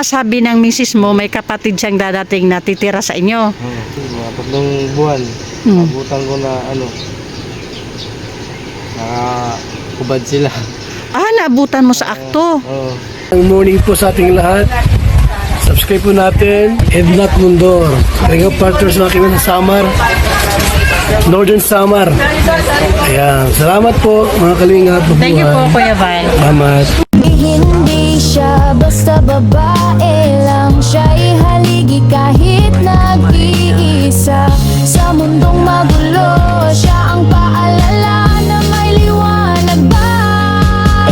Sabi ng misis mo, may kapatid siyang dadating na titira sa inyo. Mga 3 buwan. Abutan ko na nakakubad sila. Naabutan mo sa akto. Good morning po sa ating lahat. Subscribe po natin Ednat Mundor. Kalinga partners na kami sa Samar, Northern Samar. Ayan, salamat po mga kalinga. Thank you po, Kuya Val. Salamat. Hindi siya basta babae lang, siya'y haligi kahit nag-iisa. Sa mundong magulo, siya ang paalala na may liwanag ba.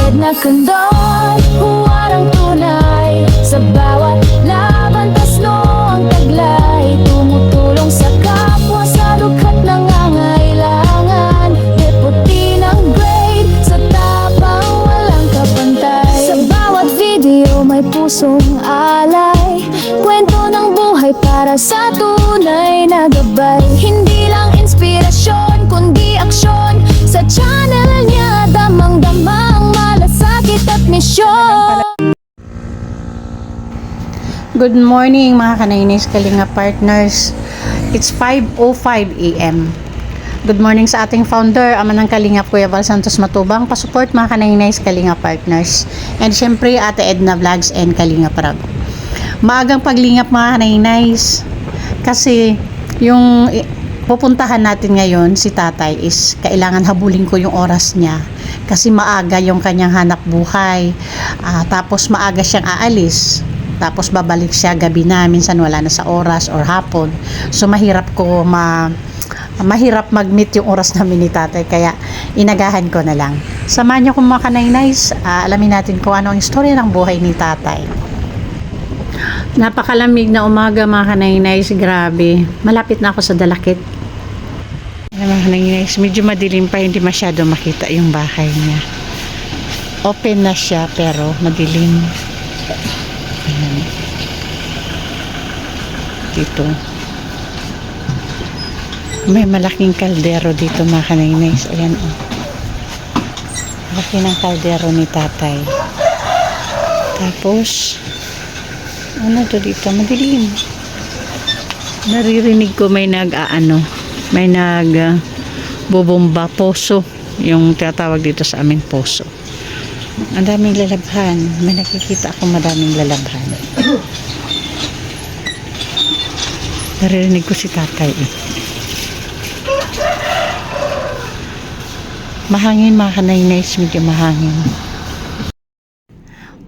Edna Condon, huwarang tunay. Sa bawat laban, tasno ang taglay. Tumutulong sa kapwa sa lukhat nangangailangan. Deputy ng grade, sa tapang walang kapantay. Sa bawat video may pusong alay. Kwento ng buhay para sa tunay na gabay. Hindi lang inspirasyon, kundi aksyon. Sa channel niya, damang-damang malasakit at misyon. Good morning mga kanainis, Kalinga partners. It's 5:05 AM. Good morning sa ating founder, ama ng Kalinga, Kuya Val Santos Matubang. Pasupport mga kanainis, Kalinga partners. And syempre, Ate Edna Vlogs and Kalinga Parag. Maagang paglingap mga kanainis. Kasi yung pupuntahan natin ngayon, si tatay, is kailangan habulin ko yung oras niya. Kasi maaga yung kanyang hanap buhay. Tapos maaga siyang aalis. Tapos babalik siya gabi na, minsan wala na sa oras or hapon. So mahirap mag-meet yung oras namin ni tatay, kaya inagahan ko na lang. Samahan niyo kung mga kanaynays, alamin natin kung ano ang istorya ng buhay ni tatay. Napakalamig na umaga mga kanaynays, grabe. Malapit na ako sa Dalakit. Mga kanaynays, medyo madilim pa, hindi masyado makita yung bahay niya. Open na siya pero madilim. Ayan. Dito may malaking kaldero dito mga kanaynays. Ayan o, laki ng kaldero ni tatay. Tapos ano to dito, madilim. Naririnig ko may bubomba, poso yung tinatawag dito sa amin, poso. Ang daming lalabhan. May nakikita ako madaming lalabhan. Naririnig ko si tatay eh. Mahangin mga kanaynays, medyo mahangin.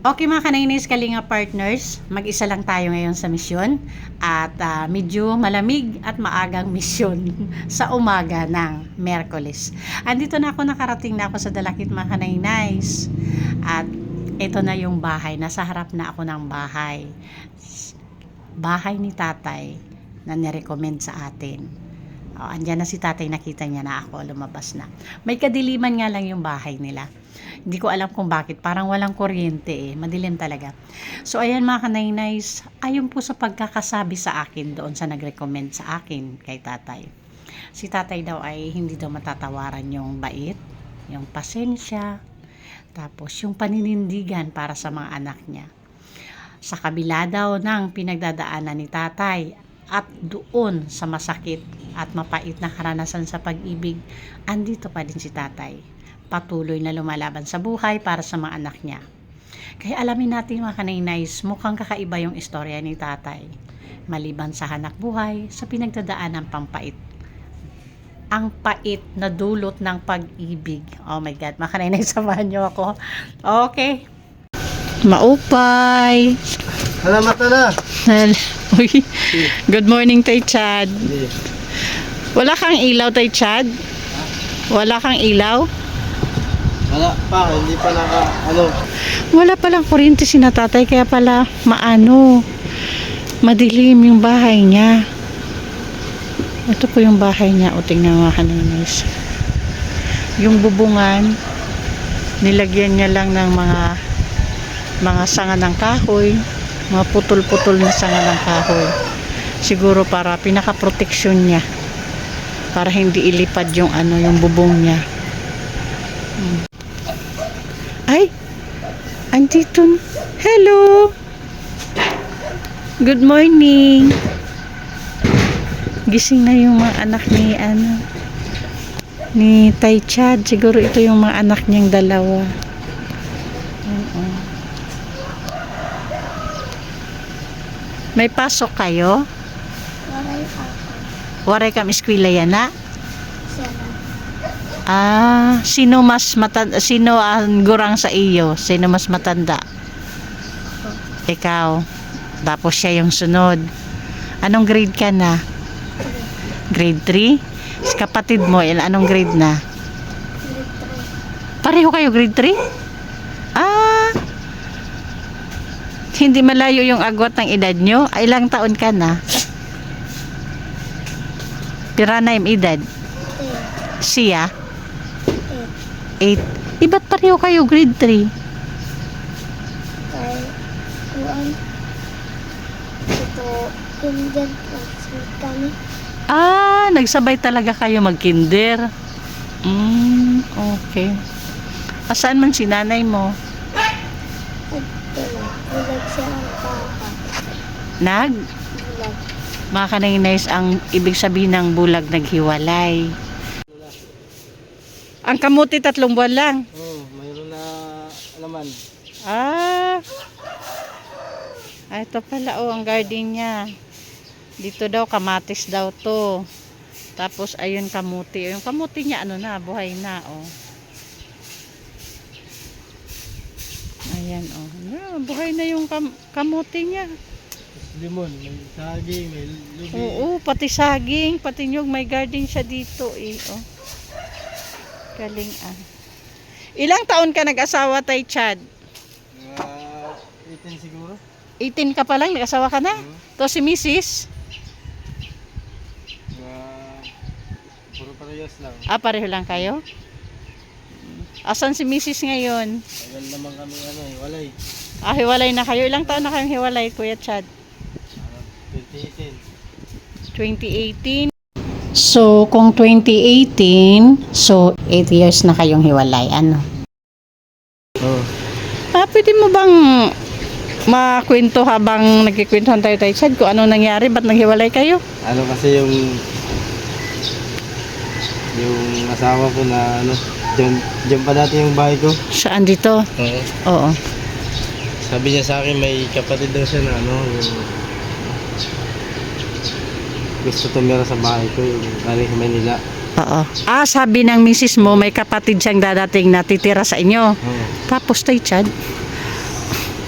Okay mga kanaynays, Kalinga partners, mag-isa lang tayo ngayon sa misyon. At medyo malamig at maagang misyon sa umaga ng Miyerkules. Andito na ako, nakarating na ako sa Dalakit mga kanaynays. At ito na yung bahay. Nasa harap na ako ng bahay. Bahay ni tatay na nirecommend sa atin. Andyan na si tatay, nakita niya na ako, lumabas na. May kadiliman nga lang yung bahay nila. Hindi ko alam kung bakit, parang walang kuryente eh, madilim talaga. So ayan mga kanaynays, ayon po sa pagkakasabi sa akin doon sa nag-recommend sa akin kay tatay. Si tatay daw ay hindi daw matatawaran yung bait, yung pasensya, tapos yung paninindigan para sa mga anak niya. Sa kabila daw ng pinagdadaanan ni tatay at doon sa masakit at mapait na karanasan sa pag-ibig, andito pa din si tatay. Patuloy na lumalaban sa buhay para sa mga anak niya. Kaya alamin natin mga kanaynays, mukhang kakaiba yung istorya ni tatay. Maliban sa hanap buhay, sa pinagdadaan ng pampait. Ang pait na dulot ng pag-ibig. Oh my God, mga kanaynays, samahan niyo ako. Okay. Maupay. Salamat na. Uy. Good morning, Tay Chad. Wala kang ilaw, Tay Chad? Wala kang ilaw? Wala pa, hindi pa Wala palang kuryente si natatay, kaya pala madilim yung bahay niya. Ito po yung bahay niya. O tingnan mga kanaynays. Yung bubungan, nilagyan niya lang ng mga sanga ng kahoy, mga putol-putol na sanga ng kahoy. Siguro para pinaka-proteksyon niya, para hindi ilipad yung yung bubong niya. Ay, andito. Hello. Good morning. Gising na yung mga anak ni ni Tay Chad. Siguro ito yung mga anak niyang dalawa. Oo. May pasok kayo? Waray ako. Waray kam eskwela yan na? Sana. Sino mas matanda? Sino ang gurang sa iyo? Sino mas matanda? Ikaw. Tapos siya yung sunod. Anong grade ka na? Grade 3? Si kapatid mo, anong grade na? Pareho kayo grade 3? Hindi malayo yung agwat ng edad nyo. Ilang taon ka na? Pira na yung edad? Siya? 8. Ba't pareho kayo grade 3? Kay kuan. Ito kinder classmate kami. Nagsabay talaga kayo mag-kinder. Okay. Asaan man si nanay mo? Ito na. Bulag siya ang papa. Bulag. Mga kanay-nays, ang ibig sabihin ng bulag naghiwalay. Ang kamuti 3 buwan lang. Mayroon na alaman. Ito pala ang garden niya. Dito daw kamatis daw to. Tapos ayun kamuti. Yung kamuti niya buhay na Ayan buhay na yung kamuti niya. Limon, may saging, may lubi. Oo, pati saging, pati nyug, may garden siya dito Galing Ilang taon ka nag-asawa, Tay Chad? Mga 18 siguro. 18 ka pa lang, nag-asawa ka na? To si Mrs. Puro parehas lang. Pareho lang kayo? Asan si Mrs. ngayon? Tagal naman kami hiwalay. Hiwalay na kayo. Ilang taon na kayong hiwalay, Kuya Chad? 2018. 2018. So, kung 2018, so 8 years na kayong hiwalay. Pwede mo bang makwento habang nagkikwentuhan tayo, Tay Chad, kung ano nangyari? Ba't naghiwalay kayo? Kasi yung asawa ko na dyan pa dati yung bahay ko. Saan dito? Oo. Sabi niya sa akin may kapatid daw siya na yung gusto tumira sa bahay ko, yung galing sa Manila. Oo. Sabi ng misis mo may kapatid siyang dadating na titira sa inyo. Tapos, Tay Chad?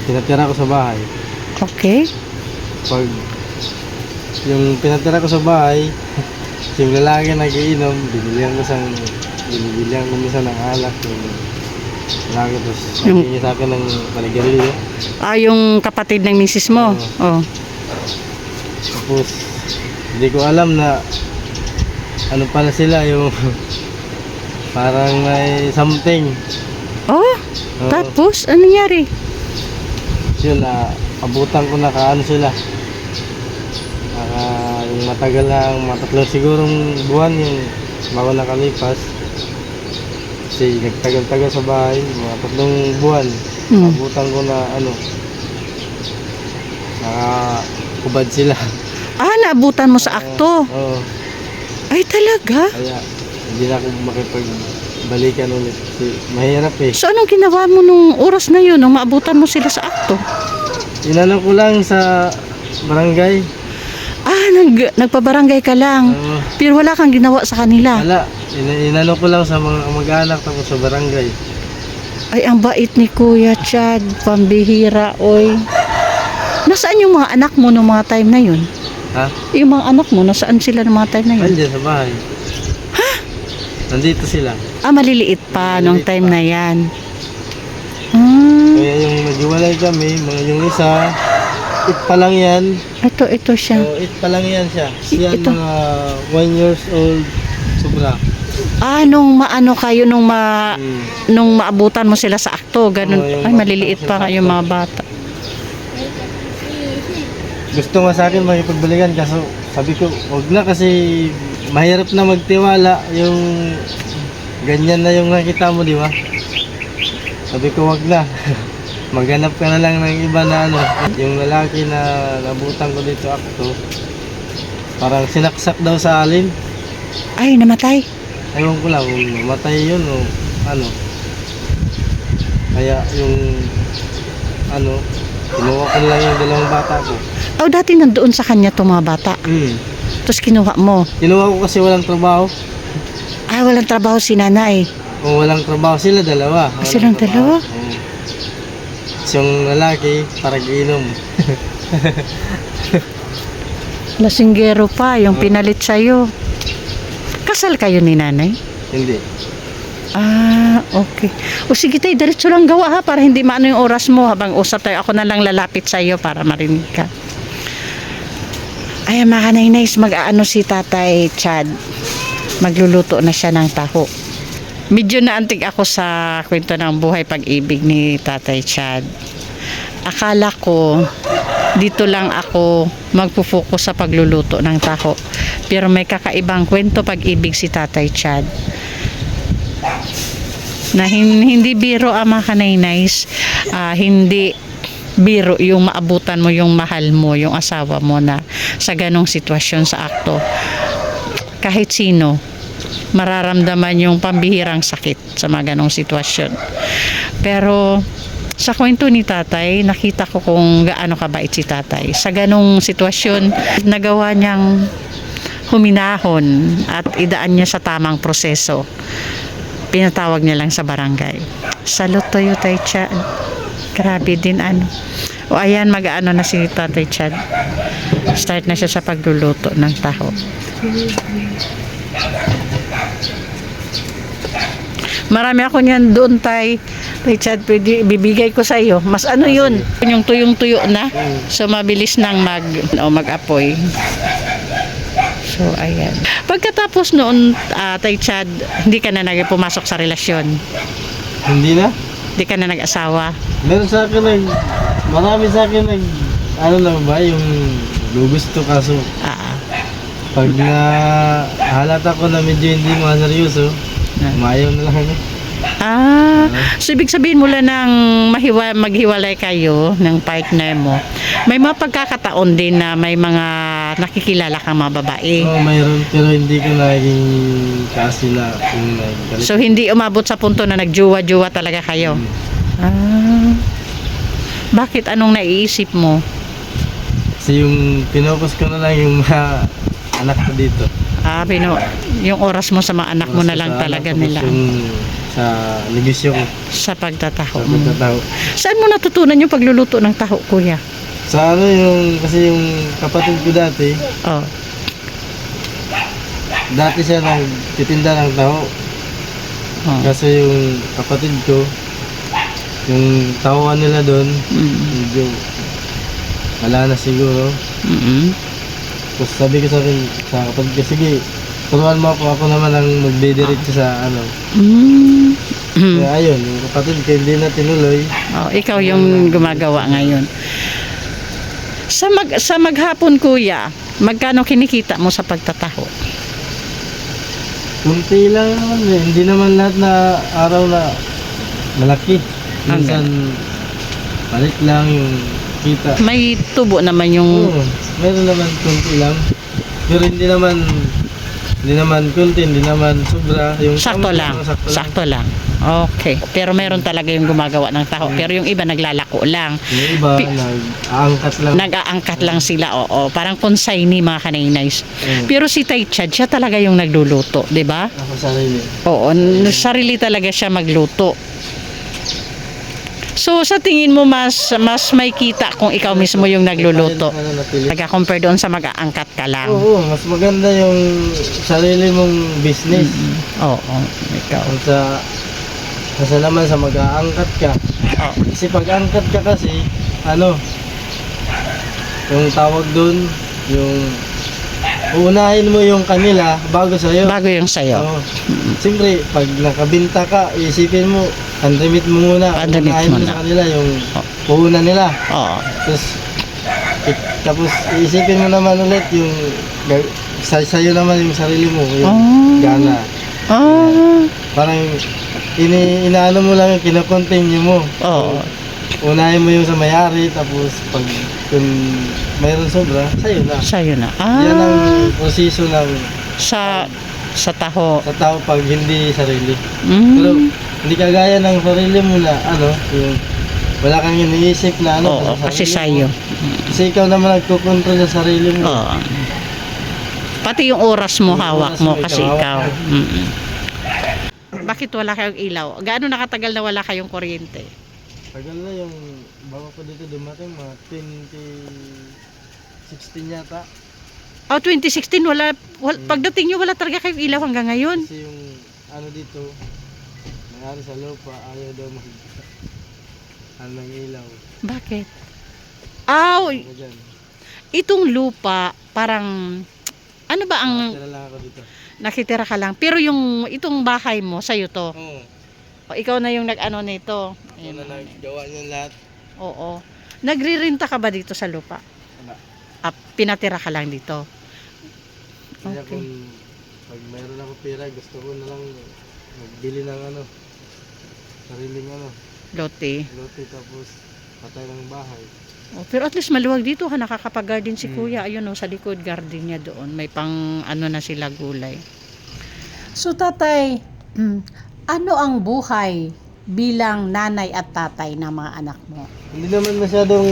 Pinatira ko sa bahay. Okay. Pag yung pinatira ko sa bahay, yung lalaki nagiinom, binilihan ko minsan ng alak. Yung lalaki, tapos nagingi sa akin ng panigarilyo. Yung kapatid ng misis mo? Oo. Tapos, hindi ko alam na ano pala sila, yung parang may something. Tapos, ano nangyari? Yun, abutan ko na sila. Yung matagal lang, matatlong sigurong buwan yung bago nakalipas. Kasi nagtagal-tagal sa bahay, mga 3 buwan. Abutan ko na nakakubad sila. Naabutan mo sa akto? Oo. Ay, talaga? Kaya hindi na ako makipagbalikan ulit. Kasi mahirap So, anong ginawa mo nung oras na yun, nung maabutan mo sila sa akto? Inano ko lang sa barangay. Nagpabarangay ka lang. Pero wala kang ginawa sa kanila. Wala. Inano ko lang sa mga mag-anak tapos sa barangay. Ay, ang bait ni Kuya Chad. Pambihira, oy. Nasaan yung mga anak mo nung mga time na yun? Yung mga anak mo, nasaan sila nung mga time na yun? Andiyan sa bahay. Nandito sila. Maliliit pa nung time na yan. Kaya yung naghiwalay kami, yung isa, it pa lang yan. Ito siya. It pa lang yan siya. Siya Ito. mga 1 years old, sobra. Nung maano kayo, nung maabutan mo sila sa akto, ganun. yung Ay, maliliit pa yung mga bata. Gusto nga sa akin makipagbalikan, kaso sabi ko, wag na kasi mahirap na magtiwala yung ganyan na yung nakita mo, di ba? Sabi ko, wag na. maghanap ka na lang ng iba na ano. Yung lalaki na nabutan ko dito akto, parang sinaksak daw sa alin. Ay, namatay. Ewan ko lang kung mamatay yun o ano. Kaya yung ano, kinuha ko lang yung dalawang bata ko. Oh, dati nandoon sa kanya itong mga bata. Tapos kinuha mo. Kinuha ko kasi walang trabaho. Ah, walang trabaho si nanay. O walang trabaho sila dalawa. Walang Silang trabaho. dalawa? Oo. Tapos yung lalaki, parang inom. Lasinggero pa, yung pinalit sa'yo. Kasal kayo ni nanay? Hindi. Ah, okay. O sige tayo, diretso lang gawa ha, para hindi maano yung oras mo habang usap tayo. Ako na lang lalapit sa iyo para marinig ka. Ay, mga kanainays, mag-aano si Tatay Chad. Magluluto na siya ng taho. Medyo naantig ako sa kwento ng buhay pag-ibig ni Tatay Chad. Akala ko, dito lang ako magpo-focus sa pagluluto ng taho. Pero may kakaibang kwento pag-ibig si Tatay Chad. Na hindi biro ang mga kanainays, hindi biro yung maabutan mo yung mahal mo, yung asawa mo na sa ganong sitwasyon sa akto. Kahit sino, mararamdaman yung pambihirang sakit sa mga ganong sitwasyon. Pero sa kwento ni tatay, nakita ko kung gaano kabait si tatay. Sa ganong sitwasyon, nagawa niyang huminahon at idaan niya sa tamang proseso. Pinatawag niya lang sa barangay. Salute to you, Tay Chad. Grabe din ano. O ayan, mag-ano na si Tatay Chad. Start na siya sa pagluluto ng taho. Marami ako niyan doon, Tay Chad, pwede bibigay ko sa iyo. Mas ano yun? Yung tuyong-tuyo na. So mabilis nang mag-apoy. So, ayan. Pagkatapos noon, Tay Chad, hindi ka na pumasok sa relasyon? Hindi na? Hindi ka na nag-asawa? Meron sa akin marami sa akin ano lang ba, yung gusto kaso. Pag na halata ko na medyo hindi mga seryoso, umayaw na lang. So ibig sabihin mula nang maghiwalay kayo ng partner mo, may mga pagkakataon din na may mga nakikilala kang mga babae. Oo, mayroon, pero hindi ko naging kasi na yung nagkalit. So hindi umabot sa punto na nagjuwa-juwa talaga kayo? Bakit? Anong naiisip mo? Kasi yung pinokus ko na lang yung mga anak ko dito. Yung oras mo sa mga anak mo na lang talaga nila. Yung sa negosyo ko. Sa pagtataho Sa mo. pagtataho. Saan mo natutunan yung pagluluto ng taho, kuya? Sa ano kasi yung kapatid ko dati, dati siya nagtitinda ng taho. Kasi yung kapatid ko, yung tahuan nila doon, medyo wala na siguro. Tapos sabi ko sa kapatid ko, sige, turuan mo ako naman ang magdidiretso sa ano. Kaya ayun, yung kapatid ko hindi na tinuloy. Ikaw yung gumagawa ngayon. Sa maghapon, kuya, magkano kinikita mo sa pagtataho? Kunti lang naman eh. Hindi naman lahat na araw na malaki. Minsan palit lang yung kita. May tubo naman yung... Oo, meron naman kunti lang. Pero hindi naman kunti, hindi naman sobra. Yung Sakto lang. Sakto lang. Sakto lang. Okay. Pero meron talaga yung gumagawa ng taho. Pero yung iba naglalako lang. Yung iba, nag-aangkat lang. Nag-aangkat lang sila, oo. Parang consignee mga kanainays. Pero si Tay Chad, siya talaga yung nagluluto, di ba? Ako sarili. Oo, sarili talaga siya magluto. So, sa tingin mo, mas may kita kung ikaw mismo yung nagluluto. Nag-compare doon sa mag-aangkat ka lang. Oo, mas maganda yung sarili mong business. Oo, ikaw. Kasi naman sa mag-aangkat ka. Kasi pag-angkat ka kasi, yung tawag doon, yung uunahin mo yung kanila bago sa'yo. Bago yung sa'yo. Oo. Siyempre, pag nakabinta ka, isipin mo, pandemit mo muna. Pandemit mo na. Sa kanila yung puhunan nila. Oo. Tapos isipin mo naman ulit yung sa'yo naman yung sarili mo, yung gana. Parang inaano mo lang, kinokontinue mo. Oo. unahin mo yung sa may-ari, tapos pag kung mayroon sobra, sa'yo na. Sa'yo na. Yan ang proseso ng Sa taho. sa tao pag hindi sarili. Pero Mm. hindi kagaya ng sarili mo na yung wala kang iniisip na Oo, sa kasi sarili sa'yo. mo. Kasi ikaw naman nagkukontrol sa sarili mo. Oo. Pati yung oras mo Yung hawak oras mo mo, kasi ikaw ikaw. hawak Mm-mm. Bakit wala kayong ilaw? Gaano nakatagal na wala kayong kuryente? Tagal na yung bago ko dito dumating, mga 2016 yata. Oh, 2016 pagdating nyo wala talaga kayong ilaw hanggang ngayon. Kasi yung dito, may sa lupa, ayaw daw ng ilaw. Bakit? Aw, Ako dyan. itong lupa parang ano ba ang Tira lang ako dito. nakitira ka lang. Pero yung itong bahay mo sa'yo to. Oo. O, ikaw na yung nag-ano nito. Ako na naggawa niyan lahat. Oo. Nagrirenta ka ba dito sa lupa? Wala. Pinatira ka lang dito. Kaya Okay. kung pag mayroon ako pera, gusto ko na lang magbili ng sariling Lote. lote, tapos patay ng bahay. Oh, pero at least maluwag dito ha, nakakapag-garden si Mm. kuya. Ayun sa likod garden niya doon. May pang na sila gulay. So tatay, ano ang buhay bilang nanay at tatay ng mga anak mo? Hindi naman masyadong,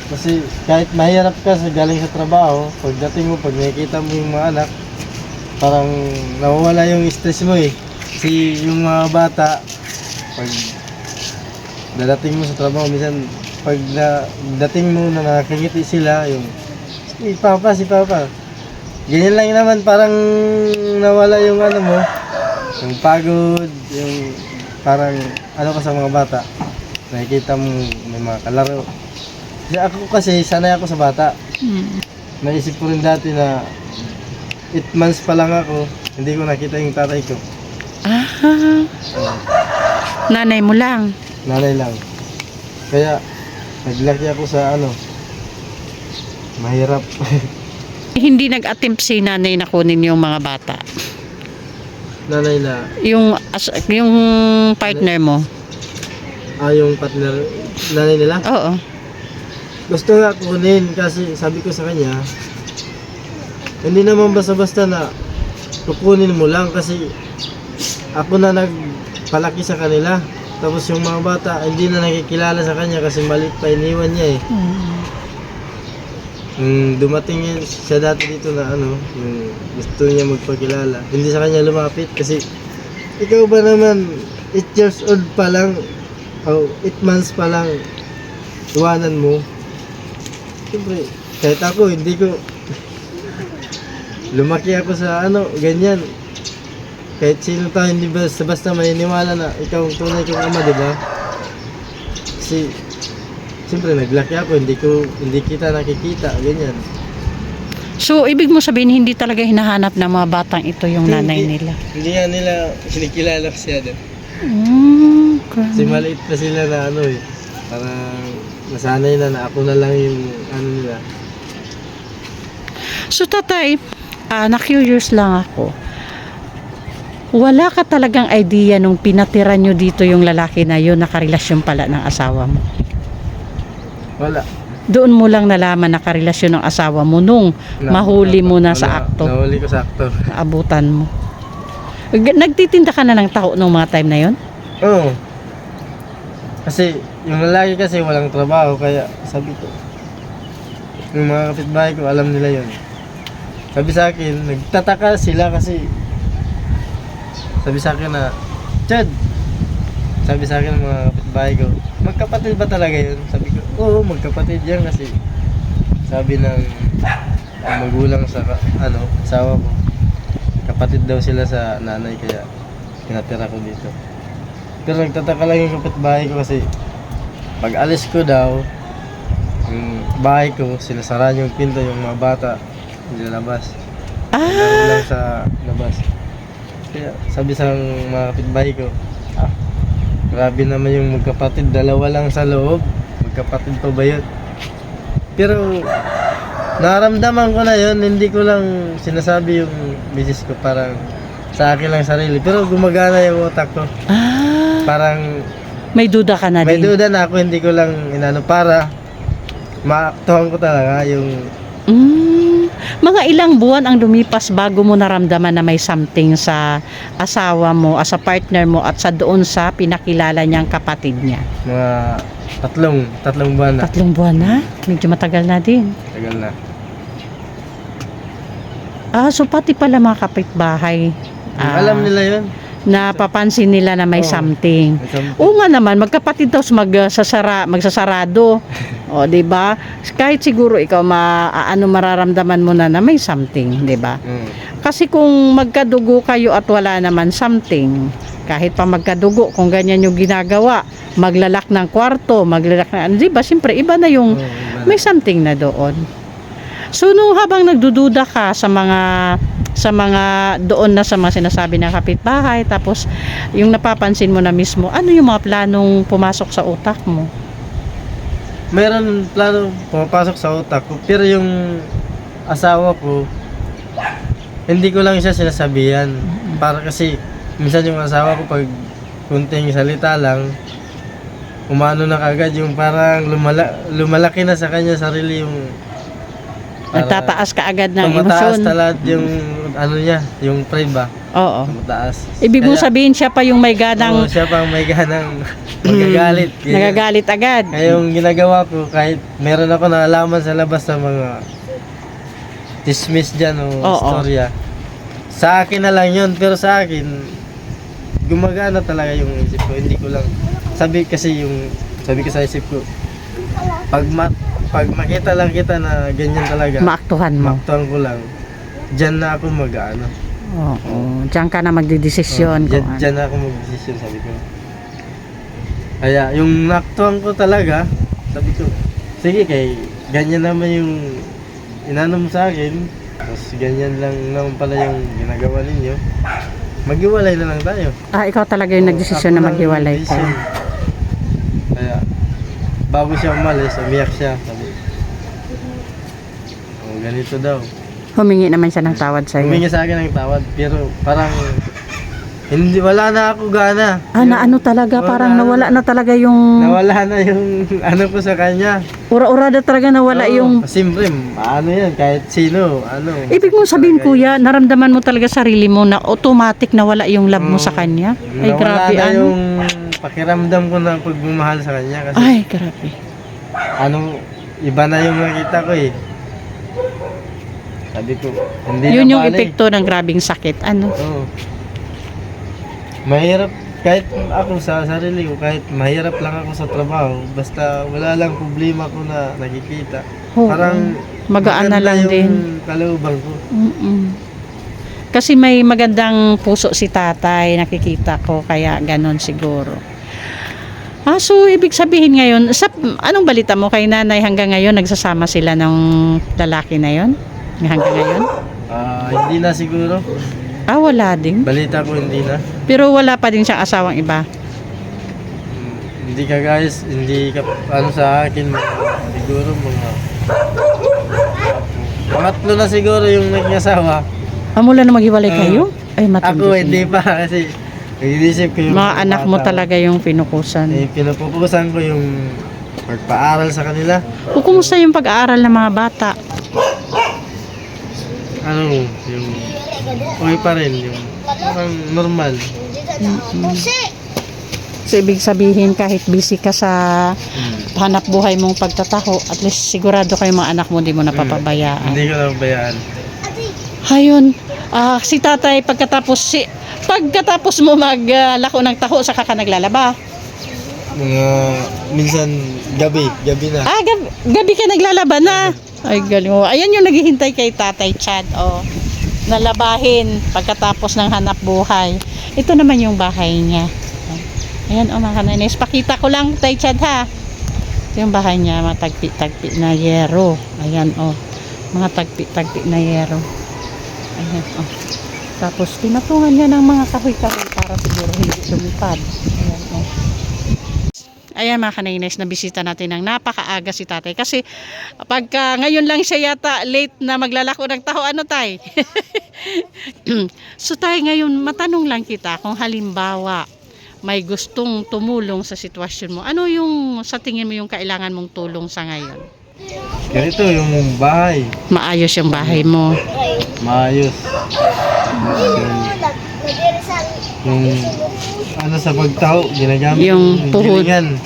kasi kahit mahirap ka sa galing sa trabaho, pagdating mo, pag nakikita mo yung mga anak, parang nawawala yung stress mo eh. Kasi yung mga bata, pag dadating mo sa trabaho, minsan pag dating mo na nakakingiti sila, yung si Papa. Ganyan lang naman, parang nawala yung mo, yung pagod, yung parang ka sa mga bata. Nakikita mo may mga kalaro. Kasi sanay ako sa bata. Naisip ko rin dati na 8 months pa lang ako, hindi ko nakita yung tatay ko. Nanay mo lang. Nanay lang. Kaya naglaki ako sa mahirap. Hindi nag-attempt si nanay na kunin yung mga bata. Nanay na, Yung partner mo. yung partner, nanay nila. Oo. Gusto nga kunin kasi sabi ko sa kanya, hindi naman basta-basta na kukunin mo lang kasi ako na nagpalaki sa kanila. Tapos yung mga bata, hindi na nakikilala sa kanya kasi maliit pa, iniwan niya eh. Dumating siya dati dito na yung gusto niya magpakilala. Hindi sa kanya lumapit kasi ikaw ba naman 8 years old pa lang o 8 months pa lang iwanan mo. Siyempre, kahit ako hindi ko lumaki ako sa ganyan. Kahit sino tayo hindi basta maniniwala na ikaw ang tunay kong ama, di ba? Kasi siyempre naglaki ako, hindi kita nakikita, ganyan. So, ibig mo sabihin, hindi talaga hinahanap ng mga batang ito yung nanay nila? Hindi nga nila kinikilala siya doon. Kasi Grabe. maliit pa sila na parang nasanay na ako na lang yung nila. So, tatay, na-curious lang ako. Wala ka talagang idea nung pinatira nyo dito yung lalaki na yun, nakarelasyon pala ng asawa mo? Wala. Doon mo lang nalaman nakarelasyon ng asawa mo nung mahuli mo na sa akto, Nahuli ko sa akto. abutan mo. Nagtitinda ka na ng taho nung mga time na yun? Oo. Kasi yung lalaki kasi walang trabaho, kaya sabi ko, yung mga kapitbahay ko alam nila yun. Sabi sa akin, nagtataka sila kasi sabi sa akin na, Chad, sabi sa akin ng mga kapitbahay ko, magkapatid ba talaga yun? Sabi ko, oo, magkapatid yan kasi sabi ng magulang sa asawa ko, kapatid daw sila sa nanay, kaya pinatira ko dito. Pero nagtataka lang yung kapitbahay ko kasi pag alis ko daw, yung bahay ko, sinasara yung pinto, yung mga bata nilalabas. Laro lang sa labas. Kaya sabi sa mga kapitbahay ko, grabe naman yung magkapatid, dalawa lang sa loob, magkapatid pa ba yun? Pero naramdaman ko na yun, hindi ko lang sinasabi yung misis ko, parang sa akin lang sarili, pero gumagana yung utak ko. Parang May duda ka na May din. duda na ako, hindi ko lang inano para maaktuhan ko talaga yung Mga ilang buwan ang lumipas bago mo naramdaman na may something sa asawa mo, as a partner mo, at sa doon sa pinakilala niyang kapatid niya? mga tatlong buwan na. 3 buwan na? Medyo matagal na din. Tagal na. So pati pala mga kapitbahay, Alam nila yun. napapansin nila na may Oo. something. May something. Oo nga naman, magkapatid daw magsasarado. O, 'di ba? Kahit siguro ikaw mararamdaman mo na may something, 'di ba? Kasi kung magkadugo kayo at wala naman something, kahit pa magkadugo, kung ganyan yung ginagawa, maglalak ng kwarto, maglalak na, 'di ba? Siyempre iba na yung Oo, iba na. may something na doon. So nung habang nagdududa ka sa mga doon na sa mga sinasabi ng kapitbahay, tapos yung napapansin mo na mismo, ano yung mga planong pumasok sa utak mo? Meron plano pumapasok sa utak ko, pero yung asawa ko, hindi ko lang siya sinasabihan. Para kasi minsan yung asawa ko pag kunting salita lang, umano na kagad yung parang lumalaki na sa kanya sarili yung Nagtataas ka agad ng tumataas emosyon. talaga yung ano niya, yung pride ba? Oo. Tumataas. Ibig mong Kaya- sabihin siya pa yung may ganang Oo, siya pang may ganang magagalit. Kaya- nagagalit agad. Kaya yung ginagawa ko, kahit meron ako naalaman sa labas ng mga dismiss dyan o Oo. istorya, sa akin na lang yun, pero sa akin, gumagana talaga yung isip ko. Hindi ko lang, sabi ko sa isip ko, pag makita lang kita na ganyan talaga, Maaktuhan mo. maktuhan ko lang, dyan na ako mag-ano. Oo. Diyan ka na magdidesisyon. Dyan, kung ano. dyan na ako mag-decision, sabi ko. Kaya yung naktuhan ko talaga, sabi ko, sige kay ganyan naman yung inano mo sa akin, tapos ganyan lang naman pala yung ginagawa ninyo, maghiwalay na lang tayo. Ikaw talaga yung nagdesisyon na Ako lang maghiwalay yung kayo. decision. Kaya, bago siya umalis, umiyak siya, sabi, ganito daw. Humingi naman siya ng tawad sa iyo. Humingi sa akin ng tawad, pero parang, wala na ako gana. Na ano talaga, parang Wala. nawala na talaga yung Nawala na yung ano ko sa kanya. ura-urada talaga nawala Oo, yung siyempre, ano yan, kahit sino, ano. ibig mong sabihin Talaga kuya, naramdaman mo talaga sarili mo na automatic nawala yung love mo Oo. sa kanya? yun. Ay Nawala grabe na ano? yung pakiramdam ko na pagmamahal sa kanya kasi Ay grabe. iba na yung nakita ko eh. Sabi ko, hindi Yun na yung bali. epekto ng grabing sakit. Ano? Oo. Mahirap, kahit ako sa sarili ko, kahit mahirap lang ako sa trabaho, basta wala lang problema ko na nakikita. Oo. Parang Magaan na maganda lang yung din. kalooban ko. Kasi may magandang puso si tatay, nakikita ko, kaya ganon siguro. So ibig sabihin ngayon, anong balita mo kay nanay hanggang ngayon, nagsasama sila ng lalaki na yon? Hanggang ngayon? Hindi na siguro. Wala din. Balita ko hindi na. Pero wala pa din siyang asawang iba. Hindi ka guys, hindi ka ano sa akin, siguro mga pangatlo na siguro yung naging asawa. Mula na maghiwalay kayo? Ay matindi. Ako hindi pa kasi nag-iisip ko yung Mga anak mo bata. talaga yung pinukusan. Pinupupusan ko yung pagpaaral sa kanila. Kumusta yung pag-aaral ng mga bata? Yung okay pa rin, yung parang normal. So ibig sabihin kahit busy ka sa hanap buhay mong pagtataho, at least sigurado kayo mga anak mo hindi mo napapabayaan. Hindi ko na bayaan. Ayun, si tatay pagkatapos mo maglako ng taho saka ka naglalaba. Minsan gabi na. Gabi ka naglalaba na. Ay galing mo. Ayan yung naghihintay kay Tatay Chad. Nalabahin pagkatapos ng hanap buhay. Ito naman yung bahay niya. Ayan mga kananis. Pakita ko lang Tay Chad ha. Ito yung bahay niya. Mga tagpi-tagpi na yero. Ayan mga tagpi-tagpi na yero. Ayan Tapos tinatungan niya ng mga kahoy-kahoy para siguro hindi lumipad. Ayan Ayan mga kanainis, nabisita natin ng napakaaga si tatay. Kasi pagka ngayon lang siya yata late na maglalako ng taho, ano tay? So tay, ngayon matanong lang kita kung halimbawa may gustong tumulong sa sitwasyon mo, ano yung sa tingin mo yung kailangan mong tulong sa ngayon? Ganito yung bahay. Maayos yung bahay mo. Maayos. Yung ano sa pagtaho, ginagamit Yung puhod. gilingan.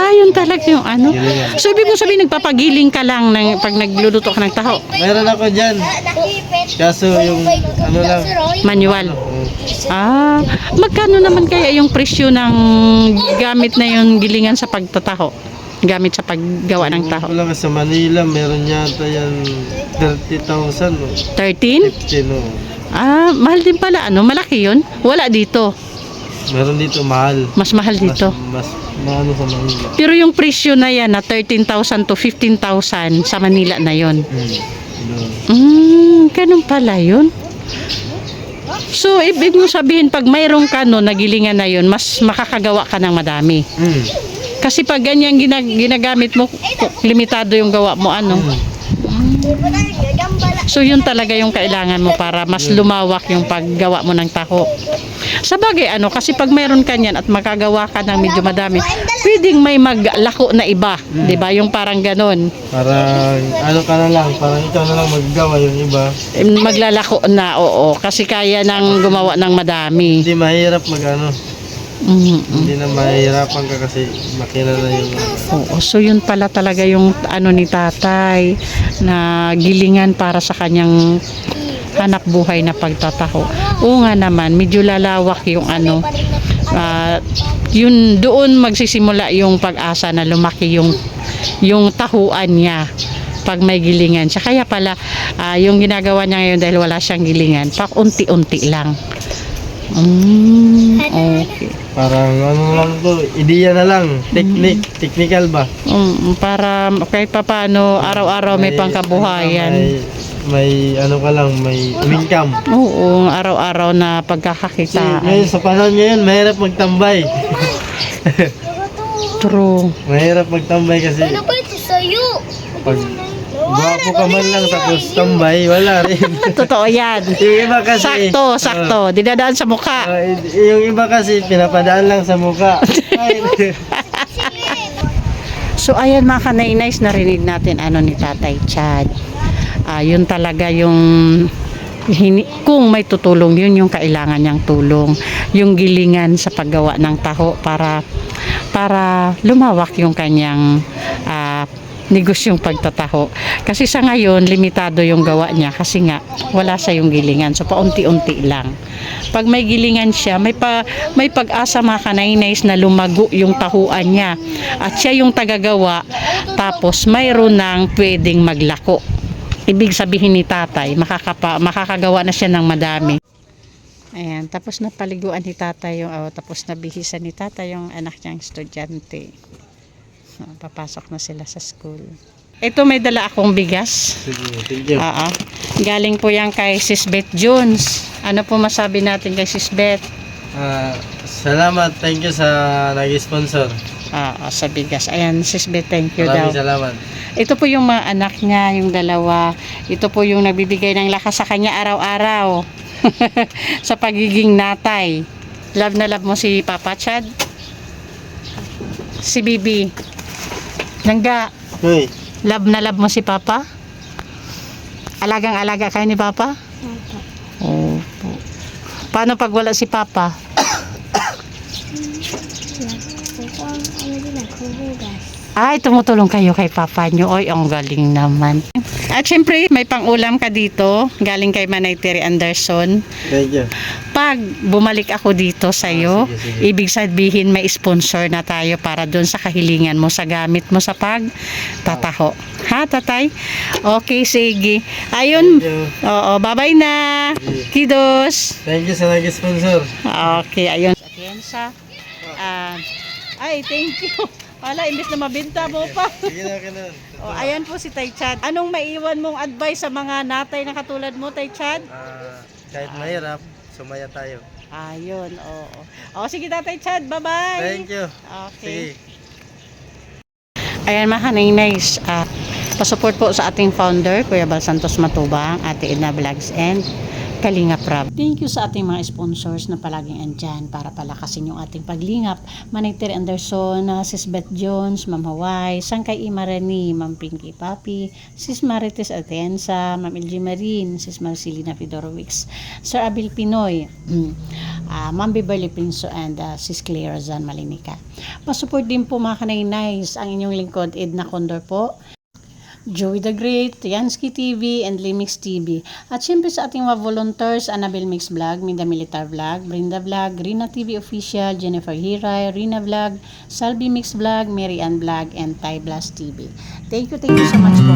Yun talaga yung ano. Gilingan. So, ibig mo sabihin, nagpapagiling ka lang pag nagluluto ka ng taho. Meron ako dyan. Kaso yung ano lang. Manual. Magkano naman kaya yung presyo ng gamit na yung gilingan sa pagtataho? Gamit sa paggawa ng taho. Wala ka sa Manila, meron yata yan 30,000. 13? 15, no. Mahal din pala. Ano? Malaki yun? Wala dito. Meron dito mahal. Mas mahal dito. Mas maano sa Manila. Pero yung presyo na yan na 13,000 to 15,000 sa Manila na yon. Ganun pala yun. So, ibig mo sabihin, pag mayroong ka no, nagilingan na yun, mas makakagawa ka ng madami. Kasi pag ganyan ginagamit mo, limitado yung gawa mo, ano. So, yun talaga yung kailangan mo para mas lumawak yung paggawa mo ng taho. Sa bagay, kasi pag mayroon ka niyan at makagawa ka ng medyo madami, pwedeng may maglako na iba. Diba? Yung parang ganon. Parang ano ka na lang, parang ikaw na lang maggawa yung iba. Maglalako na, oo. Kasi kaya nang gumawa ng madami. Hindi mahirap magano. Hindi na mahirapan ka kasi makina na yung Oo, so yun pala talaga yung ano ni tatay na gilingan para sa kanyang hanap buhay na pagtataho. Oo nga naman, medyo lalawak yung ano. Yun doon magsisimula yung pag-asa na lumaki yung tahuan niya pag may gilingan siya. Kaya pala yung ginagawa niya ngayon dahil wala siyang gilingan, pak unti-unti lang. Okay. parang ano lang to, ideya na lang, technical ba? Para kahit pa paano araw-araw may pangkabuhayan. May ano ka lang, may income. Oo, araw-araw na Kasi pagkakakitaan. ngayon, sa panahon ngayon, mahirap magtambay. True. Mahirap magtambay kasi Ano ba ito sa'yo? pag gwapo ka man lang tapos tambay, wala rin. Totoo yan. Yung iba kasi Sakto. Dinadaan sa mukha. yung iba kasi pinapadaan lang sa mukha. So ayan mga kanay-nice, narinig natin ano ni Tatay Chad. Yun talaga yung kung may tutulong, yun yung kailangan niyang tulong. Yung gilingan sa paggawa ng taho para lumawak yung kanyang negosyong pagtataho. Kasi sa ngayon, limitado yung gawa niya kasi nga wala sa yung gilingan. So paunti-unti lang. Pag may gilingan siya, may pag-asa mga kanay-nice na lumago yung tahuan niya. At siya yung tagagawa, tapos mayroon ng pwedeng maglako. Ibig sabihin ni tatay, makakagawa na siya ng madami. Ayan, tapos na paliguan ni tatay tapos na bihisan ni tatay yung anak niyang estudyante. Papasok na sila sa school. Ito may dala akong bigas. Sige, thank you. Galing po yan kay Sis Beth Jones. Ano po masabi natin kay Sis Beth? Salamat, thank you sa nag-sponsor. Sa bigas. Ayan, Sis Beth, thank you daw. Maraming salamat. Ito po yung mga anak niya, yung dalawa. Ito po yung nagbibigay ng lakas sa kanya araw-araw. Sa pagiging natay. Love na love mo si Papa Chad? Si Bibi? Nangga, Hoy, love na love mo si Papa? Alagang-alaga kayo ni Papa? Opo. Paano pag wala si Papa? Tumutulong kayo kay Papa nyo. Oy, ang galing naman. At syempre, may pang-ulam ka dito. Galing kay Manay Terry Anderson. thank you. Pag bumalik ako dito sa'yo, Sige. ibig sabihin may sponsor na tayo para doon sa kahilingan mo, sa gamit mo sa pagtataho. Ha, tatay? Okay, sige. Ayun. Thank you. Oo, bye-bye na. Kidos. Thank you sa nag-sponsor. Okay, ayun. Atienza. Thank you. Wala, imbis na mabenta mo pa. Sige na, ganun. Ayan po si Tay Chad. Anong maiwan mong advice sa mga natay na katulad mo, Tay Chad? Kahit mahirap, sumaya tayo. Ayun, oo. Sige, Tatay Chad, bye-bye. Thank you. Okay. Sige. Ayan mga nice. Pasupport po sa ating founder, Kuya Bal Santos Matubang, Ate Edna Vlogs and Kalinga Prab. Thank you sa ating mga sponsors na palaging andyan para palakasin yung ating paglingap. Manay Terry Anderson, Sis Beth Jones, Ma'am Hawaii, Sangkay Imarani, Ma'am Pinky Papi, Sis Marites Atienza, Ma'am LG Marin, Sis Marcelina Fedorovics, Sir Abil Pinoy, Ma'am Beverly Pinso, and Sis Claire Rozan Malinica. Pasupport din po mga kanay-nice ang inyong lingkod, Edna Condor po, Joey the Great, Yansky TV, and Limix TV. At syempre sa ating mga volunteers, Annabel Mix Vlog, Minda Militar Vlog, Brinda Vlog, Rina TV Official, Jennifer Hiray, Rina Vlog, Salvi Mix Vlog, Mary Ann Vlog, and Thai Blast TV. Thank you so much po.